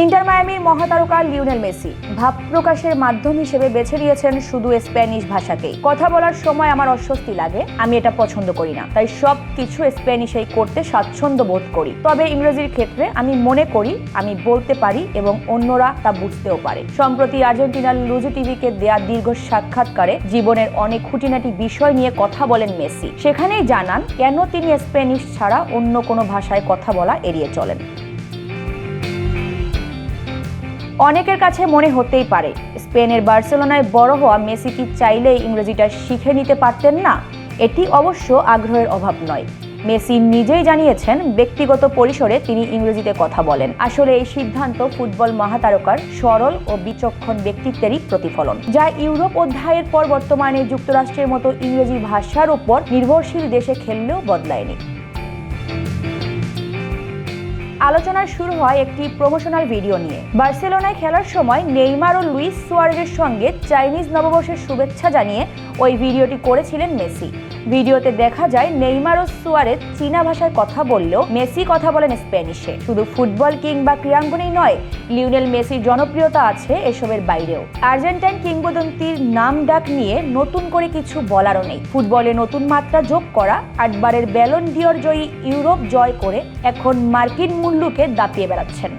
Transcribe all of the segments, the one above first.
Inter মায়ামির মহাতারকা Lionel Messi ভাব প্রকাশের মাধ্যম হিসেবে বেছে নিয়েছেন শুধু স্প্যানিশ ভাষাকেই। কথা বলার সময় আমার অস্বস্তি লাগে, আমি এটা পছন্দ করি না, তাই সবকিছু স্প্যানিশেই করতে স্বাচ্ছন্দ্য বোধ করি। তবে ইংরেজির ক্ষেত্রে আমি মনে করি আমি বলতে পারি এবং অন্যরা তা বুঝতেও পারে। সম্প্রতি আর্জেন্টিনার লুজো টিভিকে দেয়া দীর্ঘ সাক্ষাৎকারে জীবনের অনেক খুঁটিনাটি বিষয় নিয়ে কথা বলেন মেসি। সেখানেই জানান কেন তিনি স্প্যানিশ ছাড়া অন্য কোনো ভাষায় কথা বলা এড়িয়ে চলেন। অনেকের কাছে মনে হতেই পারে স্পেনের বার্সেলোনায় বড় হওয়া মেসি কি চাইলেই ইংরেজিটা শিখে নিতে পারতেন না? এটি অবশ্য আগ্রহের অভাব নয়। মেসি নিজেই জানিয়েছেন ব্যক্তিগত পরিসরে তিনি ইংরেজিতে কথা বলেন। আসলে এই সিদ্ধান্ত ফুটবল মহাতারকার সরল ও বিচক্ষণ ব্যক্তিত্বেরই প্রতিফলন, যা ইউরোপ অধ্যায়ের পর বর্তমানে যুক্তরাষ্ট্রের মতো ইংরেজি ভাষার উপর নির্ভরশীল দেশে খেললেও বদলায়নি। আলোচনা শুরু হয় একটি প্রমোশনাল ভিডিও নিয়ে। বার্সেলোনায় খেলার সময় নেইমার ও লুইস সুয়ারেজের সঙ্গে চাইনিজ নববর্ষের শুভেচ্ছা জানিয়ে ওই ভিডিওটি করেছিলেন মেসি। ভিডিওতে দেখা যায় নেইমার ও সুয়ারেজ চীনা ভাষায় কথা বললেও মেসি কথা বলেন স্প্যানিশে। শুধু ফুটবল কিংবা ক্রীড়াঙ্গনেই নয়, লিওনেল মেসির জনপ্রিয়তা আছে এসবের বাইরেও। আর্জেন্টাইন কিংবদন্তির নাম ডাক নিয়ে নতুন করে কিছু বলারও নেই। ফুটবলে নতুন মাত্রা যোগ করা, 8 বারের ব্যালন ডি'অর জয়ী, ইউরোপ জয় করে এখন মার্কিন মুল্লুকে দাপিয়ে বেড়াচ্ছেন।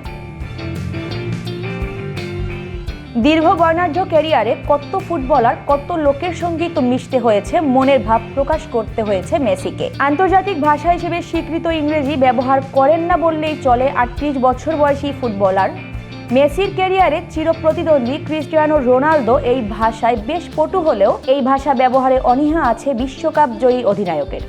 দীর্ঘ বর্ণাঢ্য ক্যারিয়ারে কত ফুটবলার, কত লোকের সঙ্গেই তো মিশতে হয়েছে, মনের ভাব প্রকাশ করতে হয়েছে মেসিকে। আন্তর্জাতিক ভাষা হিসেবে স্বীকৃত ইংরেজি ব্যবহার করেন না বললেই চলে 38 বছর বয়সী ফুটবলার। মেসির ক্যারিয়ারে চিরপ্রতিদ্বন্দ্বী ক্রিস্টিয়ানো রোনালদো এই ভাষায় বেশ পটু হলেও এই ভাষা ব্যবহারে অনীহা আছে বিশ্বকাপ জয়ী অধিনায়কের।